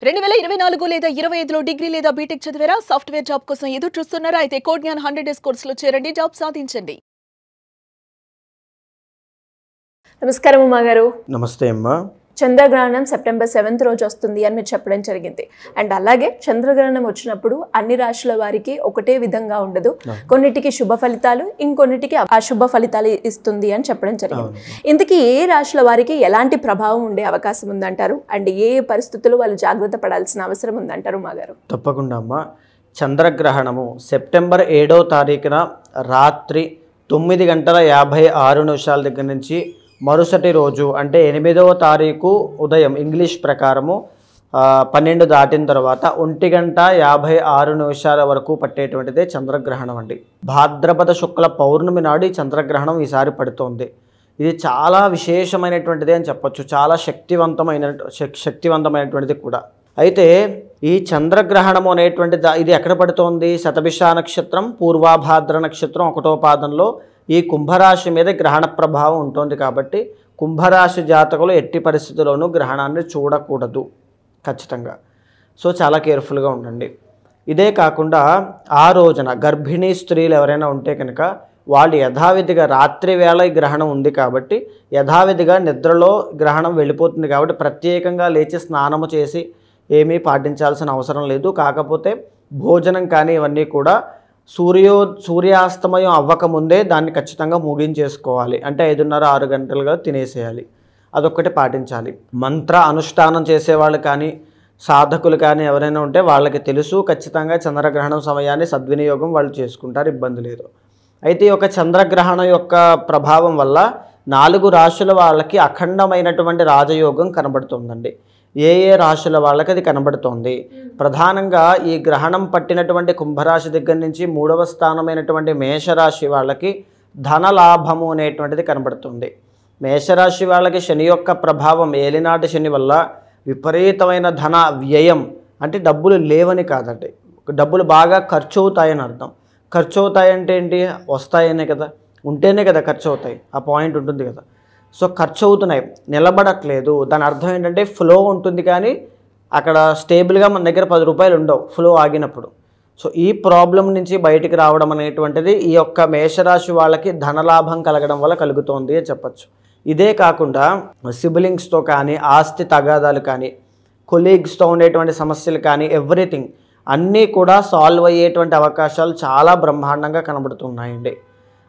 2024 లేదా 25లో డిగ్రీ లేదా బీటెక్ చదివారా? సాఫ్ట్‌వేర్ జాబ్ కోసం ఎదురు చూస్తున్నారా? అయితే కోడ్ జ్ఞాన్ 100 డేస్ కోర్సులో చేరండి, జాబ్ సాధించండి. నమస్కారం ఉమా గారు. నమస్తే అమ్మా. చంద్రగ్రహణం సెప్టెంబర్ 7th రోజు వస్తుంది అని మీరు చెప్పడం జరిగింది. అండ్ అలాగే చంద్రగ్రహణం వచ్చినప్పుడు అన్ని రాశుల వారికి ఒకటే విధంగా ఉండదు. కొన్నిటికి శుభ ఫలితాలు, ఇంకొన్నిటికి అశుభ ఫలితాలు ఇస్తుంది అని చెప్పడం జరిగింది. ఇంతకీ ఏ రాశుల వారికి ఎలాంటి ప్రభావం ఉండే అవకాశం ఉందంటారు? అండ్ ఏ పరిస్థితుల్లో వాళ్ళు జాగ్రత్త పడాల్సిన అవసరం ఉందంటారు ఉమా గారు? తప్పకుండా అమ్మా. చంద్రగ్రహణము సెప్టెంబర్ 7వ తారీఖున రాత్రి 9:56 దగ్గర నుంచి మరుసటి రోజు అంటే 8వ తారీఖు ఉదయం ఇంగ్లీష్ ప్రకారము 12 దాటిన తర్వాత 1:56 వరకు పట్టేటువంటిదే చంద్రగ్రహణం అండి. భాద్రపద శుక్ల పౌర్ణమి నాడు ఈ చంద్రగ్రహణం ఈసారి పడుతోంది. ఇది చాలా విశేషమైనటువంటిది అని చెప్పొచ్చు. చాలా శక్తివంతమైనటువంటిది కూడా. అయితే ఈ చంద్రగ్రహణము అనేటువంటిది ఇది ఎక్కడ పడుతోంది? శతభిష నక్షత్రం, పూర్వాభాద్ర నక్షత్రం 1వ పాదంలో ఈ కుంభరాశి మీద గ్రహణ ప్రభావం ఉంటుంది. కాబట్టి కుంభరాశి జాతకులు ఎట్టి పరిస్థితుల్లోనూ గ్రహణాన్ని చూడకూడదు ఖచ్చితంగా. సో చాలా కేర్ఫుల్గా ఉండండి. ఇదే కాకుండా ఆ రోజున గర్భిణీ స్త్రీలు ఎవరైనా ఉంటే కనుక వాళ్ళు యథావిధిగా రాత్రి వేళ ఈ గ్రహణం ఉంది కాబట్టి యథావిధిగా నిద్రలో గ్రహణం వెళ్ళిపోతుంది కాబట్టి ప్రత్యేకంగా లేచి స్నానము చేసి ఏమీ పాటించాల్సిన అవసరం లేదు. కాకపోతే భోజనం కానీ ఇవన్నీ కూడా సూర్యాస్తమయం అవ్వకముందే దాన్ని ఖచ్చితంగా ముగించేసుకోవాలి. అంటే 5:30-6 గంటలుగా తినేసేయాలి. అదొక్కటి పాటించాలి. మంత్ర అనుష్ఠానం చేసేవాళ్ళు కానీ సాధకులు కానీ ఎవరైనా ఉంటే వాళ్ళకి తెలుసు ఖచ్చితంగా చంద్రగ్రహణం సమయాన్ని సద్వినియోగం వాళ్ళు చేసుకుంటారు, ఇబ్బంది లేదు. అయితే ఈ యొక్క చంద్రగ్రహణం యొక్క ప్రభావం వల్ల 4 రాశుల వాళ్ళకి అఖండమైనటువంటి రాజయోగం కనబడుతుందండి. ఏ రాశుల వాళ్ళకి అది కనబడుతోంది? ప్రధానంగా ఈ గ్రహణం పట్టినటువంటి కుంభరాశి దగ్గర నుంచి 3వ స్థానమైనటువంటి మేషరాశి వాళ్ళకి ధనలాభము అనేటువంటిది కనబడుతుంది. మేషరాశి వాళ్ళకి శని యొక్క ప్రభావం, ఏలినాటి శని వల్ల విపరీతమైన ధన వ్యయం, అంటే డబ్బులు లేవని కాదండి, డబ్బులు బాగా ఖర్చు అవుతాయని అర్థం. ఖర్చు అవుతాయంటే ఏంటి? వస్తాయనే కదా, ఉంటేనే కదా ఖర్చు అవుతాయి. ఆ పాయింట్ ఉంటుంది కదా. సో ఖర్చు అవుతున్నాయి, నిలబడట్లేదు. దాని అర్థం ఏంటంటే ఫ్లో ఉంటుంది కానీ అక్కడ స్టేబుల్గా మన దగ్గర 10 రూపాయలు ఉండవు ఫ్లో ఆగినప్పుడు. సో ఈ ప్రాబ్లం నుంచి బయటికి రావడం అనేటువంటిది ఈ యొక్క మేషరాశి వాళ్ళకి ధనలాభం కలగడం వల్ల కలుగుతోంది అని చెప్పచ్చు. ఇదే కాకుండా సిబ్లింగ్స్తో కానీ, ఆస్తి తగాదాలు కానీ, కొలీగ్స్తో ఉండేటువంటి సమస్యలు కానీ, ఎవ్రీథింగ్ అన్నీ కూడా సాల్వ్ అయ్యేటువంటి అవకాశాలు చాలా బ్రహ్మాండంగా కనబడుతున్నాయండి.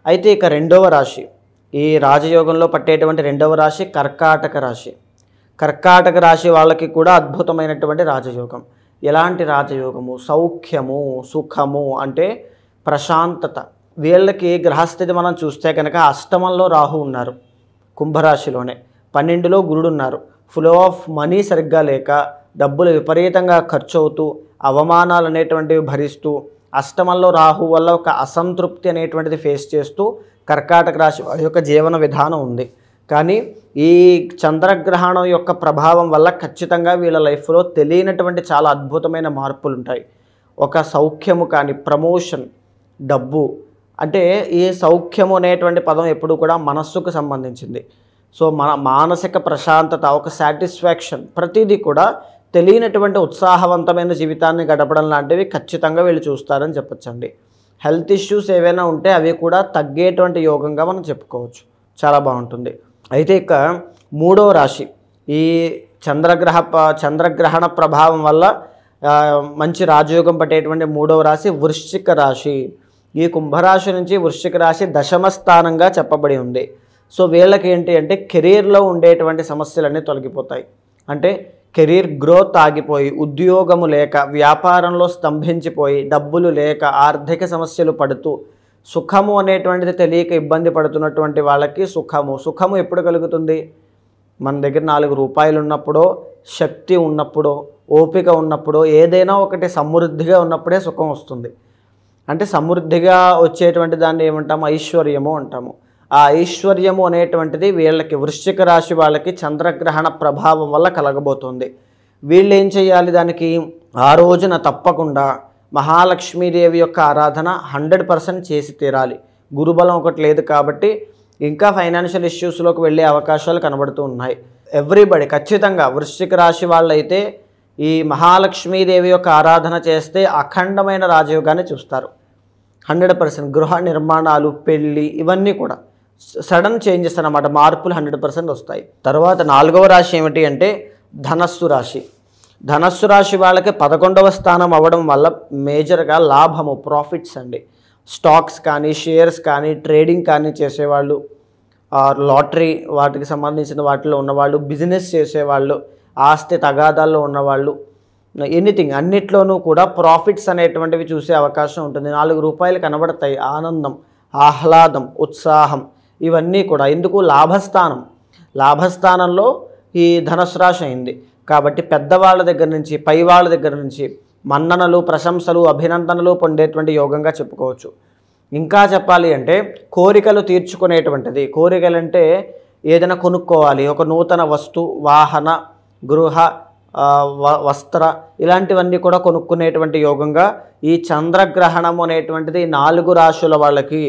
అయితే ఇక 2వ రాశి, ఈ రాజయోగంలో పట్టేటువంటి 2వ రాశి కర్కాటక రాశి. కర్కాటక రాశి వాళ్ళకి కూడా అద్భుతమైనటువంటి రాజయోగం. ఎలాంటి రాజయోగము? సౌఖ్యము, సుఖము, అంటే ప్రశాంతత. వీళ్ళకి గ్రహస్థితి మనం చూస్తే కనుక అష్టమంలో రాహు ఉన్నారు, కుంభరాశిలోనే 12లో గురుడు ఉన్నారు. ఫ్లో ఆఫ్ మనీ సరిగ్గా లేక డబ్బులు విపరీతంగా ఖర్చు అవుతూ అవమానాలు అనేటువంటివి భరిస్తూ అష్టమంలో రాహు వల్ల ఒక అసంతృప్తి అనేటువంటిది ఫేస్ చేస్తూ కర్కాటక రాశి యొక్క జీవన విధానం ఉంది. కానీ ఈ చంద్రగ్రహణం యొక్క ప్రభావం వల్ల ఖచ్చితంగా వీళ్ళ లైఫ్లో తెలియనటువంటి చాలా అద్భుతమైన మార్పులు ఉంటాయి. ఒక సౌఖ్యము కానీ, ప్రమోషన్, డబ్బు. అంటే ఈ సౌఖ్యము అనేటువంటి పదం ఎప్పుడు కూడా మనస్సుకు సంబంధించింది. సో మానసిక ప్రశాంతత, ఒక సాటిస్ఫాక్షన్, ప్రతిదీ కూడా తెలియనటువంటి ఉత్సాహవంతమైన జీవితాన్ని గడపడం లాంటివి ఖచ్చితంగా వీళ్ళు చూస్తారని చెప్పొచ్చండి. హెల్త్ ఇష్యూస్ ఏవైనా ఉంటే అవి కూడా తగ్గేటువంటి యోగంగా మనం చెప్పుకోవచ్చు. చాలా బాగుంటుంది. అయితే ఇక 3వ రాశి, ఈ చంద్రగ్రహణ ప్రభావం వల్ల మంచి రాజయోగం పట్టేటువంటి 3వ రాశి వృశ్చిక రాశి. ఈ కుంభరాశి నుంచి వృశ్చిక రాశి 10వ స్థానంగా చెప్పబడి ఉంది. సో వీళ్ళకి ఏంటి అంటే కెరీర్లో ఉండేటువంటి సమస్యలన్నీ తొలగిపోతాయి. అంటే కెరీర్ గ్రోత్ ఆగిపోయి, ఉద్యోగము లేక, వ్యాపారంలో స్తంభించిపోయి, డబ్బులు లేక, ఆర్థిక సమస్యలు పడుతూ, సుఖము అనేటువంటిది తెలియక ఇబ్బంది పడుతున్నటువంటి వాళ్ళకి సుఖము ఎప్పుడు కలుగుతుంది? మన దగ్గర 4 రూపాయలు ఉన్నప్పుడో, శక్తి ఉన్నప్పుడో, ఓపిక ఉన్నప్పుడో, ఏదైనా ఒకటి సమృద్ధిగా ఉన్నప్పుడే సుఖం వస్తుంది. అంటే సమృద్ధిగా వచ్చేటువంటి దాన్ని ఏమంటాము? ఐశ్వర్యము అంటాము. ఆ ఐశ్వర్యము అనేటువంటిది వీళ్ళకి, వృశ్చిక రాశి వాళ్ళకి చంద్రగ్రహణ ప్రభావం వల్ల కలగబోతుంది. వీళ్ళు ఏం చేయాలి? దానికి ఆ రోజున తప్పకుండా మహాలక్ష్మీదేవి యొక్క ఆరాధన 100% చేసి తీరాలి. గురుబలం ఒకటి లేదు కాబట్టి ఇంకా ఫైనాన్షియల్ ఇష్యూస్లోకి వెళ్ళే అవకాశాలు కనబడుతూ ఉన్నాయి. ఎవ్రీబడి ఖచ్చితంగా వృశ్చిక రాశి వాళ్ళైతే ఈ మహాలక్ష్మీదేవి యొక్క ఆరాధన చేస్తే అఖండమైన రాజయోగాన్ని చూస్తారు. 100% గృహ నిర్మాణాలు, పెళ్ళి, ఇవన్నీ కూడా సడన్ చేంజెస్ అన్నమాట, మార్పులు 100% వస్తాయి. తర్వాత 4వ రాశి ఏమిటి అంటే ధనస్సు రాశి. ధనస్సు రాశి వాళ్ళకి 11వ స్థానం అవ్వడం వల్ల మేజర్గా లాభము, ప్రాఫిట్స్ అండి. స్టాక్స్ కానీ, షేర్స్ కానీ, ట్రేడింగ్ కానీ చేసేవాళ్ళు, లాటరీ వాటికి సంబంధించిన వాటిలో ఉన్నవాళ్ళు, బిజినెస్ చేసేవాళ్ళు, ఆస్తి తగాదాల్లో ఉన్నవాళ్ళు, ఎనీథింగ్ అన్నిట్లోనూ కూడా ప్రాఫిట్స్ అనేటువంటివి చూసే అవకాశం ఉంటుంది. 4 రూపాయలు కనబడతాయి. ఆనందం, ఆహ్లాదం, ఉత్సాహం, ఇవన్నీ కూడా. ఎందుకు? లాభస్థానంలో ఈ ధనుసు రాశి అయింది కాబట్టి పెద్దవాళ్ళ దగ్గర నుంచి, పై వాళ్ళ దగ్గర నుంచి మన్ననలు, ప్రశంసలు, అభినందనలు పొందేటువంటి యోగంగా చెప్పుకోవచ్చు. ఇంకా చెప్పాలి అంటే కోరికలు తీర్చుకునేటువంటిది. కోరికలంటే ఏదైనా కొనుక్కోవాలి, ఒక నూతన వస్తు, వాహన, గృహ, వస్త్ర, ఇలాంటివన్నీ కూడా కొనుక్కునేటువంటి యోగంగా ఈ చంద్రగ్రహణం అనేటువంటిది 4 రాశుల వాళ్ళకి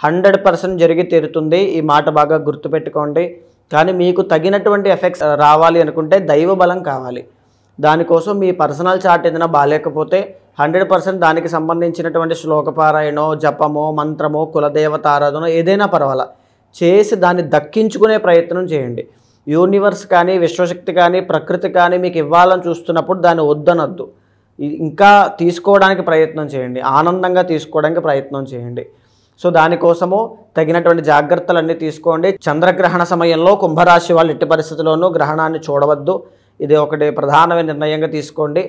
100% జరిగి తీరుతుంది. ఈ మాట బాగా గుర్తుపెట్టుకోండి. కానీ మీకు తగినటువంటి ఎఫెక్ట్స్ రావాలి అనుకుంటే దైవ బలం కావాలి. దానికోసం మీ పర్సనల్ చార్ట్ ఏదైనా బాగాలేకపోతే 100% దానికి సంబంధించినటువంటి శ్లోకపారాయణో, జపమో, మంత్రమో, కులదేవత ఆరాధన ఏదైనా పర్వాలా చేసి దాన్ని దక్కించుకునే ప్రయత్నం చేయండి. యూనివర్స్ కానీ, విశ్వశక్తి కానీ, ప్రకృతి కానీ మీకు ఇవ్వాలని చూస్తున్నప్పుడు దాన్ని వద్దనొద్దు. ఇంకా తీసుకోవడానికి ప్రయత్నం చేయండి, ఆనందంగా తీసుకోవడానికి ప్రయత్నం చేయండి. సో దానికోసము తగినటువంటి జాగ్రత్తలన్నీ తీసుకోండి. చంద్రగ్రహణ సమయంలో కుంభరాశి వాళ్ళు ఎట్టి పరిస్థితుల్లోనూ గ్రహణాన్ని చూడవద్దు. ఇది ఒకటి ప్రధానమైన నిర్ణయంగా తీసుకోండి.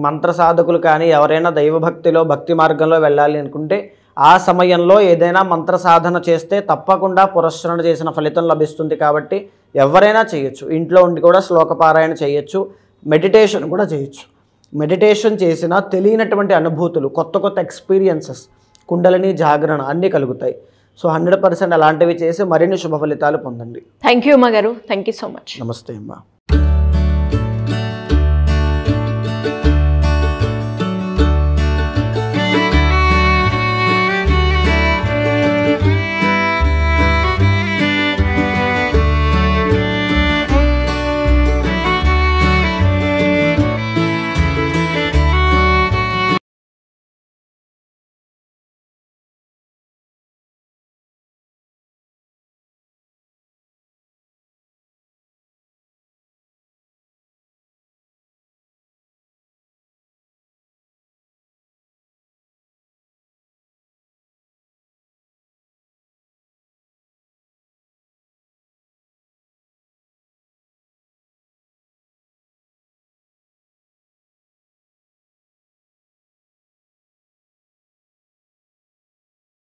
మంత్ర సాధకులు కానీ ఎవరైనా దైవభక్తిలో, భక్తి మార్గంలో వెళ్ళాలి అనుకుంటే ఆ సమయంలో ఏదైనా మంత్ర సాధన చేస్తే తప్పకుండా పురస్చరణ చేసిన ఫలితం లభిస్తుంది. కాబట్టి ఎవరైనా చేయొచ్చు. ఇంట్లో ఉండి కూడా శ్లోకపారాయణ చేయొచ్చు, మెడిటేషన్ కూడా చేయొచ్చు. మెడిటేషన్ చేసినా తెలియనటువంటి అనుభూతులు, కొత్త కొత్త ఎక్స్పీరియన్సెస్, కుండలిని జాగరణ అన్నీ కలుగుతాయి. సో 100% అలాంటివి చేసి మరిన్ని శుభ ఫలితాలు పొందండి. థ్యాంక్ యూ అమ్మ గారు. Thank you so much. నమస్తే అమ్మా.